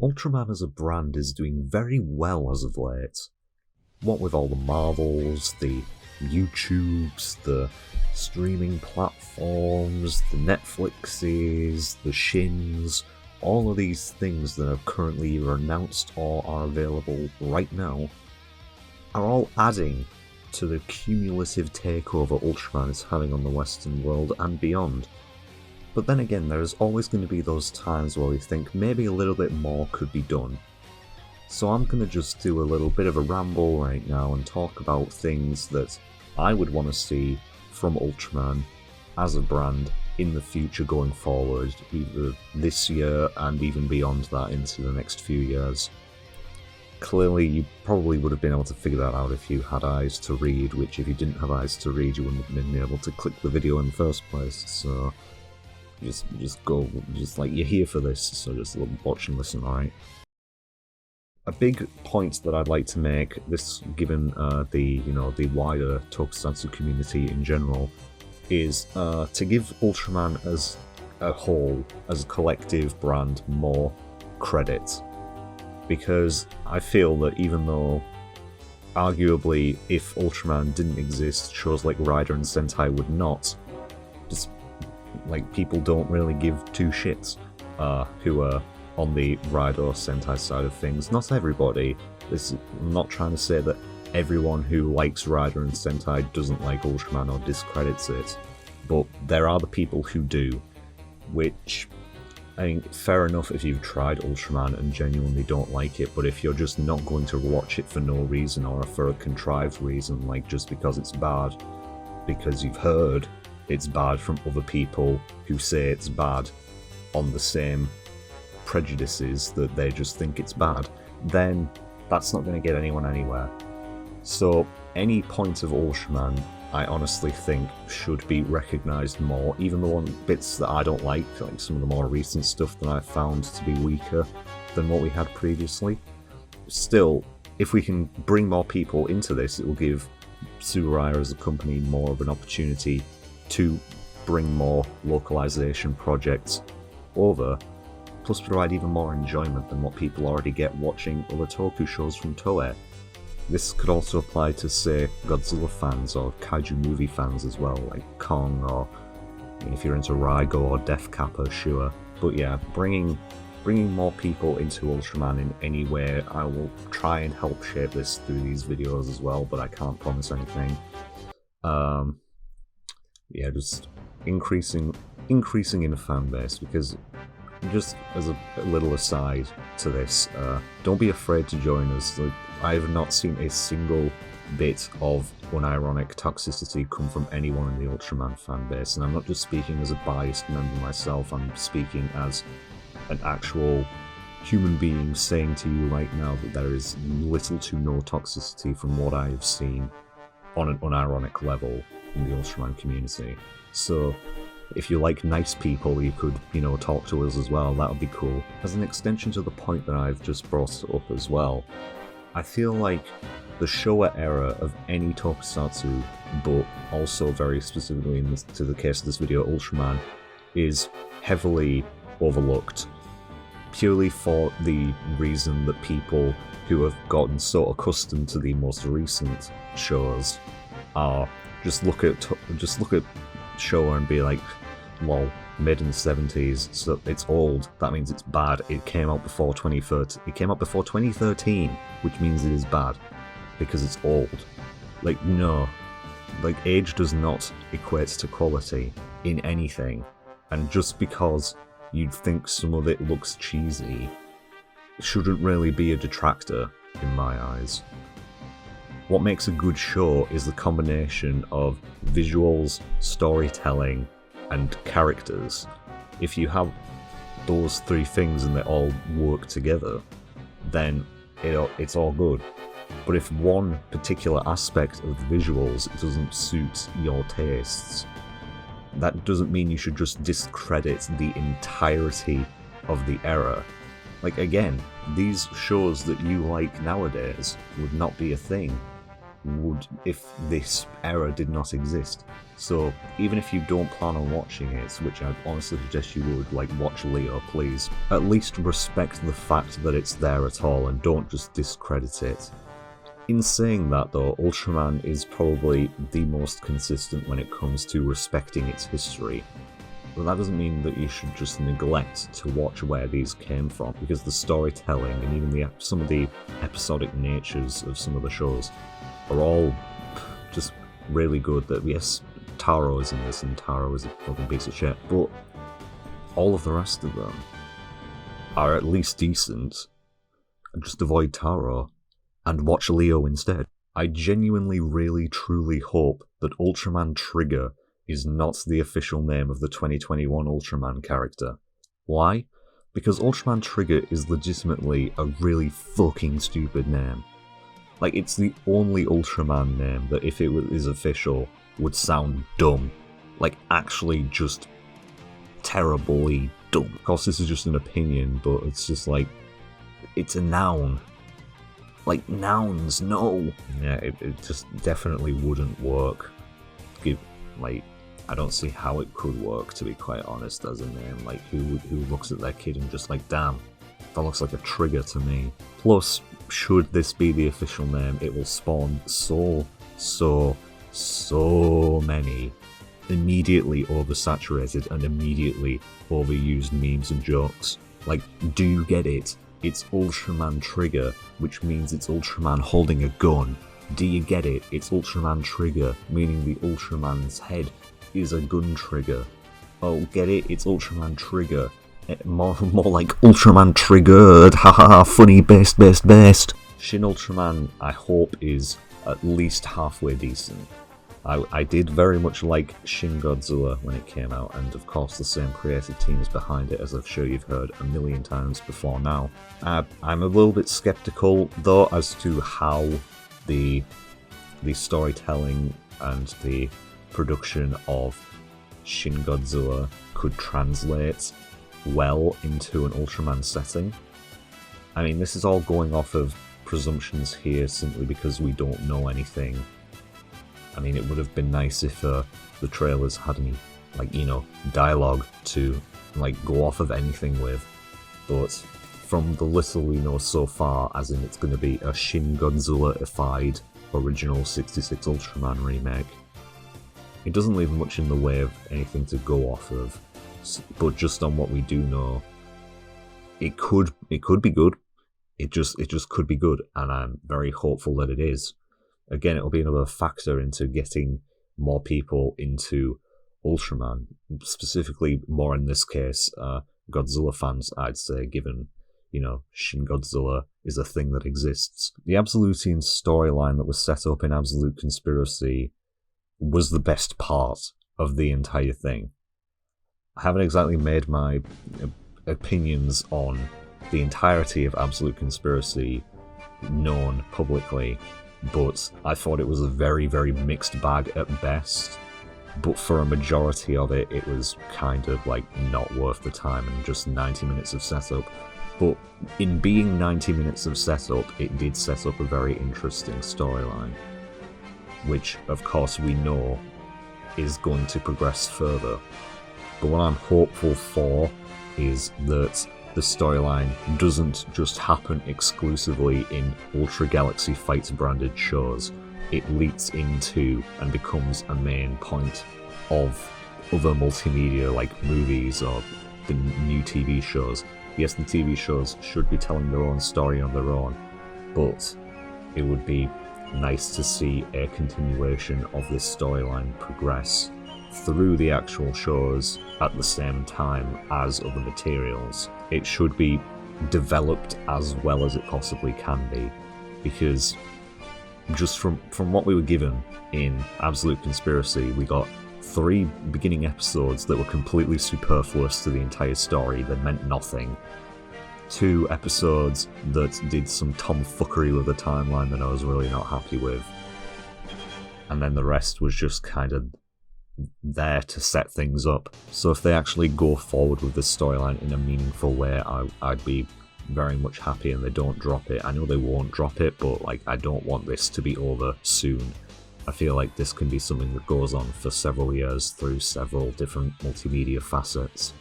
Ultraman as a brand is doing very well as of late. What with all the Marvels, the YouTubes, the streaming platforms, the Netflixes, the Shins, all of these things that are currently either announced or are available right now are all adding to the cumulative takeover Ultraman is having on the Western world and beyond. But then again, there's always going to be those times where we think maybe a little bit more could be done. So I'm going to just do a little bit of a ramble right now and talk about things that I would want to see from Ultraman as a brand in the future going forward, either this year and even beyond that into the next few years. Clearly, you probably would have been able to figure that out if you had eyes to read, which if you didn't have eyes to read, you wouldn't have been able to click the video in the first place, so just like, you're here for this, so just watch and listen, alright? A big point that I'd like to make, this given the wider tokusatsu community in general, is to give Ultraman as a whole, as a collective brand, more credit. Because I feel that even though, arguably, if Ultraman didn't exist, shows like Rider and Sentai would not, just like people don't really give two shits who are on the Rider or Sentai side of things. Not everybody. I'm not trying to say that everyone who likes Rider and Sentai doesn't like Ultraman or discredits it, but there are the people who do, which I think fair enough if you've tried Ultraman and genuinely don't like it, but if you're just not going to watch it for no reason or for a contrived reason, like just because it's bad, because you've heard it's bad from other people who say it's bad on the same prejudices that they just think it's bad, then that's not going to get anyone anywhere. So any point of Ultraman, I honestly think, should be recognised more, even the bits that I don't like some of the more recent stuff that I found to be weaker than what we had previously. Still, if we can bring more people into this, it will give Tsuraya as a company more of an opportunity to bring more localization projects over, plus provide even more enjoyment than what people already get watching other toku shows from Toei. This could also apply to, say, Godzilla fans or kaiju movie fans as well, like Kong, or if you're into Raigo or Death Kappa, sure. But yeah, bringing more people into Ultraman in any way. I will try and help shape this through these videos as well, but I can't promise anything. Yeah, just increasing in the fan base, because just as a little aside to this, don't be afraid to join us. Like, I have not seen a single bit of unironic toxicity come from anyone in the Ultraman fan base, and I'm not just speaking as a biased member myself, I'm speaking as an actual human being saying to you right now that there is little to no toxicity from what I have seen on an unironic level in the Ultraman community. So if you like nice people, you could, talk to us as well, that would be cool. As an extension to the point that I've just brought up as well, I feel like the Showa era of any tokusatsu, but also very specifically to the case of this video, Ultraman, is heavily overlooked, purely for the reason that people who have gotten so accustomed to the most recent shows are just look at Showa and be like, lol, made in the 70s, so it's old, that means it's bad. It came out before 2013, which means it is bad because it's old. Like, no, like, age does not equate to quality in anything, and just because you'd think some of it looks cheesy, it shouldn't really be a detractor in my eyes. What makes a good show is the combination of visuals, storytelling, and characters. If you have those three things and they all work together, then it's all good. But if one particular aspect of the visuals doesn't suit your tastes, that doesn't mean you should just discredit the entirety of the era. Like, again, these shows that you like nowadays would not be a thing would if this era did not exist. So even if you don't plan on watching it, which I'd honestly suggest you would, like, watch Leo, please, at least respect the fact that it's there at all and don't just discredit it. In saying that though, Ultraman is probably the most consistent when it comes to respecting its history. But that doesn't mean that you should just neglect to watch where these came from, because the storytelling and even some of the episodic natures of some of the shows are all just really good. That yes, Taro is in this and Taro is a fucking piece of shit, but all of the rest of them are at least decent. Just avoid Taro and watch Leo instead. I genuinely, really, truly hope that Ultraman Trigger is not the official name of the 2021 Ultraman character. Why? Because Ultraman Trigger is legitimately a really fucking stupid name. Like, it's the only Ultraman name that, if it is official, would sound dumb. Like, actually just terribly dumb. Of course, this is just an opinion, but it's just like, it's a noun. Like, nouns, no! Yeah, it just definitely wouldn't work. I don't see how it could work, to be quite honest, as a name. Like, who looks at their kid and just like, damn, that looks like a Trigger to me. Plus, should this be the official name, it will spawn so many immediately oversaturated and immediately overused memes and jokes. Like, do you get it? It's Ultraman Trigger, which means it's Ultraman holding a gun. Do you get it? It's Ultraman Trigger, meaning the Ultraman's head is a gun trigger. Oh, get it? It's Ultraman Trigger. More like Ultraman Triggered, haha, funny, best. Shin Ultraman, I hope, is at least halfway decent. I did very much like Shin Godzilla when it came out, and of course the same creative team is behind it, as I'm sure you've heard a million times before now. I'm a little bit skeptical, though, as to how the storytelling and the production of Shin Godzilla could translate well into an Ultraman setting. I mean, this is all going off of presumptions here simply because we don't know anything. I mean, it would have been nice if the trailers had any, like, you know, dialogue to, like, go off of anything with, but from the little we know so far, as in it's going to be a Shin Godzilla-ified original 66 Ultraman remake, it doesn't leave much in the way of anything to go off of. But just on what we do know, it could be good. It just could be good, and I'm very hopeful that it is. Again, it'll be another factor into getting more people into Ultraman, specifically more in this case, Godzilla fans, I'd say, given, you know, Shin Godzilla is a thing that exists. The Absolutian storyline that was set up in Absolute Conspiracy was the best part of the entire thing. I haven't exactly made my opinions on the entirety of Absolute Conspiracy known publicly, but I thought it was a very, very mixed bag at best. But for a majority of it, it was kind of like not worth the time and just 90 minutes of setup. But in being 90 minutes of setup, it did set up a very interesting storyline, which of course we know is going to progress further. But what I'm hopeful for is that the storyline doesn't just happen exclusively in Ultra Galaxy Fights branded shows. It leaks into and becomes a main point of other multimedia like movies or the new TV shows. Yes, the TV shows should be telling their own story on their own, but it would be nice to see a continuation of this storyline progress through the actual shows at the same time as other materials. It should be developed as well as it possibly can be, because just from what we were given in Absolute Conspiracy, we got 3 beginning episodes that were completely superfluous to the entire story, that meant nothing. 2 episodes that did some tomfuckery with the timeline that I was really not happy with. And then the rest was just kind of there to set things up. So if they actually go forward with this storyline in a meaningful way, I'd be very much happy and they don't drop it. I know they won't drop it, but like, I don't want this to be over soon. I feel like this can be something that goes on for several years through several different multimedia facets.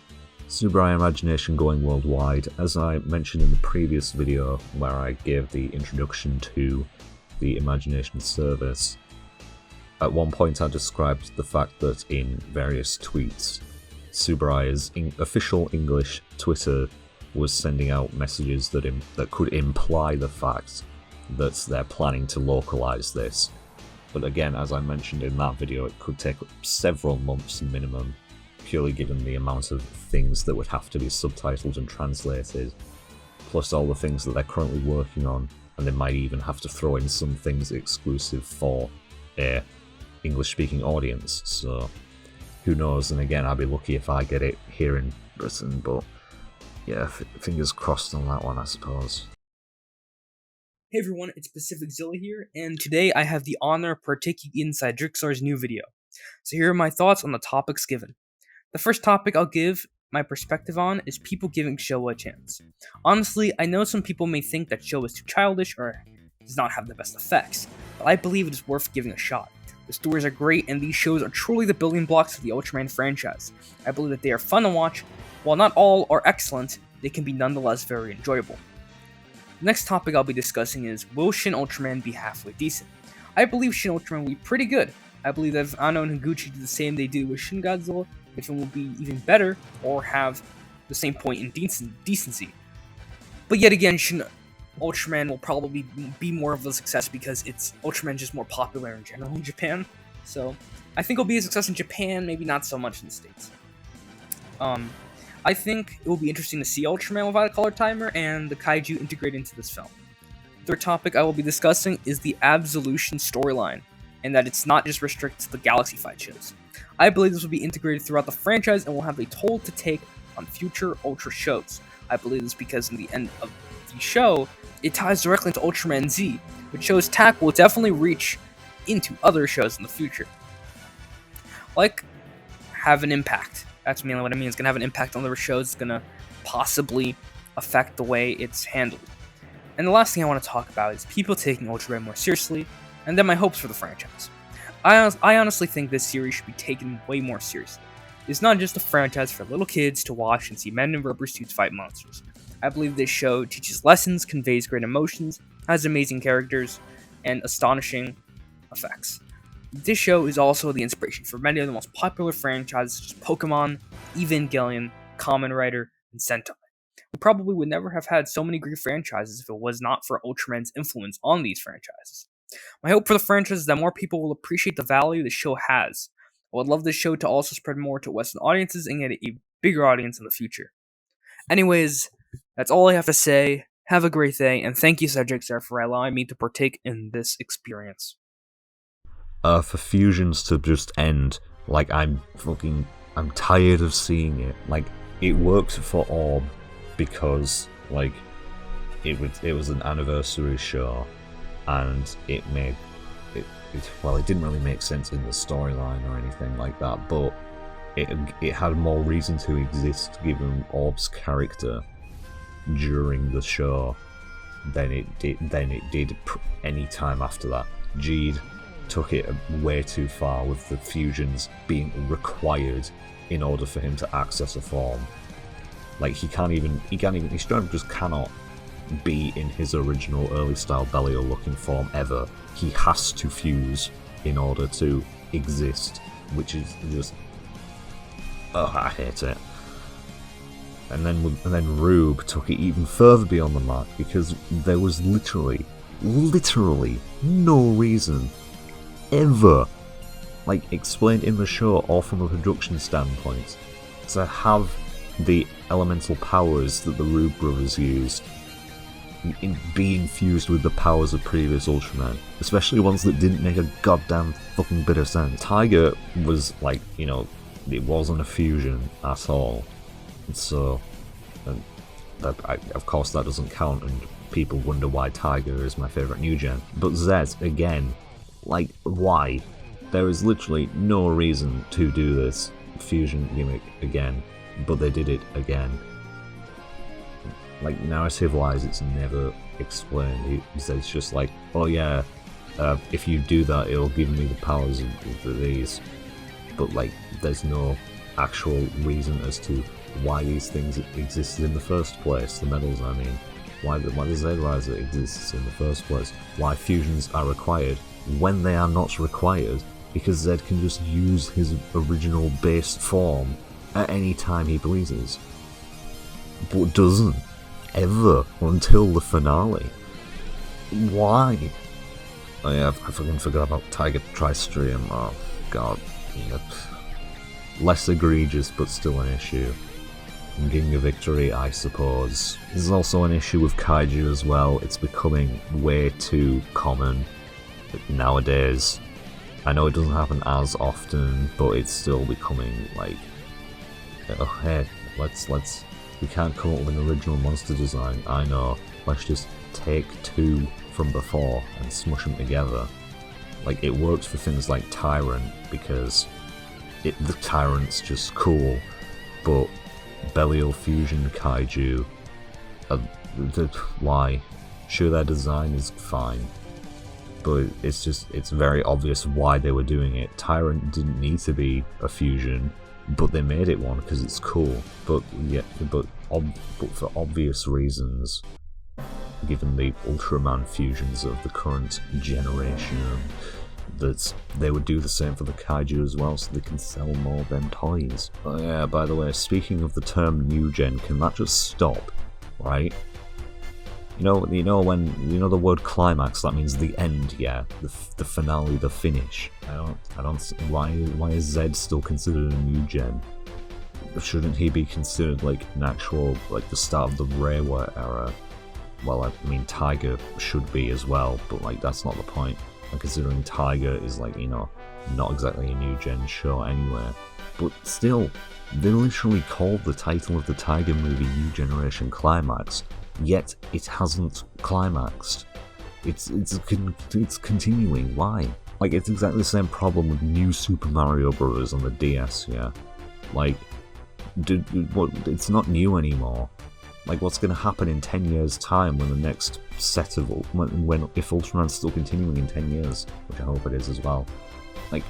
Tsuburaya Imagination going worldwide. As I mentioned in the previous video where I gave the introduction to the Imagination service, at one point I described the fact that in various tweets, Tsuburaya's official English Twitter was sending out messages that could imply the fact that they're planning to localize this. But again, as I mentioned in that video, it could take several months minimum, purely given the amount of things that would have to be subtitled and translated, plus all the things that they're currently working on, and they might even have to throw in some things exclusive for a English-speaking audience, so who knows. And again, I'll be lucky if I get it here in Britain, but yeah, fingers crossed on that one, I suppose. Hey everyone, it's Pacific Zilla here, and today I have the honor of partaking inside Drixar's new video. So here are my thoughts on the topics given. The first topic I'll give my perspective on is people giving Showa a chance. Honestly, I know some people may think that Showa is too childish or does not have the best effects, but I believe it is worth giving a shot. The stories are great, and these shows are truly the building blocks of the Ultraman franchise. I believe that they are fun to watch. While not all are excellent, they can be nonetheless very enjoyable. The next topic I'll be discussing is, will Shin Ultraman be halfway decent? I believe Shin Ultraman will be pretty good. I believe that if Anno and Higuchi do the same they do with Shin Godzilla, if it will be even better, or have the same point in decency. But yet again, Shin Ultraman will probably be more of a success because Ultraman just more popular in general in Japan. So I think it'll be a success in Japan, maybe not so much in the States. I think it will be interesting to see Ultraman without a color timer and the kaiju integrated into this film. The third topic I will be discussing is the Absolution storyline, and that it's not just restricted to the Galaxy Fight shows. I believe this will be integrated throughout the franchise and will have a toll to take on future Ultra shows. I believe this because in the end of the show, it ties directly into Ultraman Z, which shows TAC will definitely reach into other shows in the future. Like, have an impact. That's mainly what I mean. It's going to have an impact on other shows. It's going to possibly affect the way it's handled. And the last thing I want to talk about is people taking Ultraman more seriously, and then my hopes for the franchise. I honestly think this series should be taken way more seriously. It's not just a franchise for little kids to watch and see men in rubber suits fight monsters. I believe this show teaches lessons, conveys great emotions, has amazing characters, and astonishing effects. This show is also the inspiration for many of the most popular franchises such as Pokemon, Evangelion, Kamen Rider, and Sentai. We probably would never have had so many great franchises if it was not for Ultraman's influence on these franchises. My hope for the franchise is that more people will appreciate the value the show has. I would love this show to also spread more to Western audiences and get a bigger audience in the future. Anyways, that's all I have to say. Have a great day, and thank you, Cedric, for allowing me to partake in this experience. For Fusions to just end, like, I'm tired of seeing it. Like, it worked for Orb because, like, it was an anniversary show, and it didn't really make sense in the storyline or anything like that, but it had more reason to exist given Orb's character during the show than it did any time after that. Jeed took it way too far with the fusions being required in order for him to access a form. Like, he just cannot be in his original early style Belial looking form ever. He has to fuse in order to exist, which is just, I hate it. And then Rube took it even further beyond the mark because there was literally no reason ever, like, explained in the show or from a production standpoint, to have the elemental powers that the Rube brothers used be infused with the powers of previous Ultraman, especially ones that didn't make a goddamn fucking bit of sense. Tiger was like, it wasn't a fusion at all, and so of course that doesn't count, and people wonder why Tiger is my favourite new gen. But Zed, again, like, why? There is literally no reason to do this fusion gimmick again, but they did it again. like narrative-wise, it's never explained. It's just like, oh yeah, if you do that, it'll give me the powers of these. But like, there's no actual reason as to why these things existed in the first place. The medals, I mean. Why the Z-Riser exists in the first place. Why fusions are required when they are not required, because Zed can just use his original base form at any time he pleases. But doesn't. Ever. Until the finale. Why? Oh yeah, I fucking forgot about Tiger Tri-Stream. Oh god. Yep. Less egregious, but still an issue. King of Victory, I suppose. There's also an issue with Kaiju as well. It's becoming way too common nowadays. I know it doesn't happen as often, but it's still becoming like, oh hey, we can't come up with an original monster design. I know. Let's just take two from before and smush them together. Like, it works for things like Tyrant because the Tyrant's just cool, but Belial Fusion Kaiju, why? Sure, their design is fine, but it's very obvious why they were doing it. Tyrant didn't need to be a fusion, but they made it one because it's cool. But yeah, but for obvious reasons, given the Ultraman fusions of the current generation, that they would do the same for the Kaiju as well, so they can sell more of them toys. Oh yeah, by the way, speaking of the term new gen, can that just stop? Right? You know the word climax, that means the end, yeah? The finale, the finish. I don't why is Zed still considered a new gen? Shouldn't he be considered like an actual, like the start of the Reiwa era? Well, I mean Tiger should be as well, but like that's not the point. And considering Tiger is like, you know, not exactly a new gen show anyway. But still, they literally called the title of the Tiger movie New Generation Climax, yet it hasn't climaxed. It's continuing. Why? Like, it's exactly the same problem with New Super Mario Bros. On the DS, yeah? Like, it's not new anymore. Like, what's going to happen in 10 years' time when the next set of... if Ultraman's still continuing in 10 years, which I hope it is as well. Like,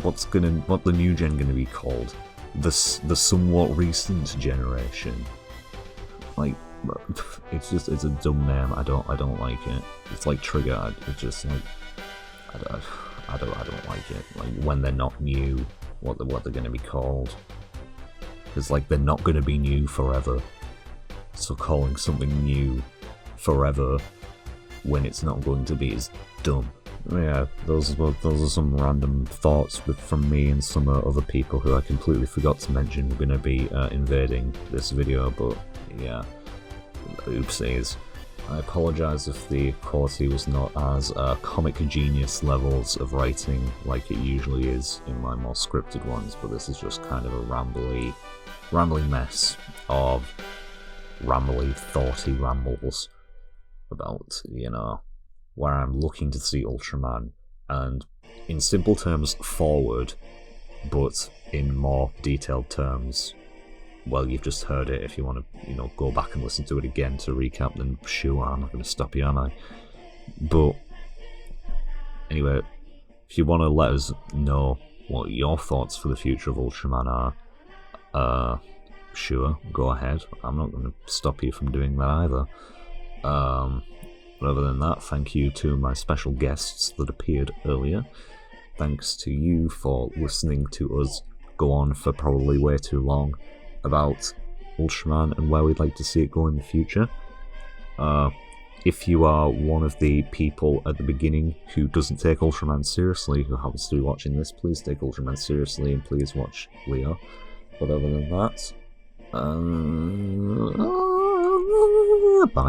what the new gen going to be called? The somewhat recent generation. Like, it's a dumb name. I don't like it. It's like Trigger. It's just like, I don't like it. Like, when they're not new, what they're going to be called. It's like they're not going to be new forever. So calling something new forever when it's not going to be is dumb. Yeah, those are some random thoughts from me and some other people who I completely forgot to mention were going to be invading this video, but yeah, oopsies. I apologise if the quality was not as comic genius levels of writing like it usually is in my more scripted ones, but this is just kind of a rambly mess of rambly, thoughty rambles about, you know, where I'm looking to see Ultraman, and in simple terms, forward, but in more detailed terms, well, you've just heard it. If you want to, you know, go back and listen to it again to recap, then sure, I'm not going to stop you, am I? But anyway, if you want to let us know what your thoughts for the future of Ultraman are, sure, go ahead. I'm not going to stop you from doing that either. But other than that, thank you to my special guests that appeared earlier. Thanks to you for listening to us go on for probably way too long about Ultraman and where we'd like to see it go in the future. If you are one of the people at the beginning who doesn't take Ultraman seriously, who happens to be watching this, please take Ultraman seriously and please watch Leo. But other than that, bye.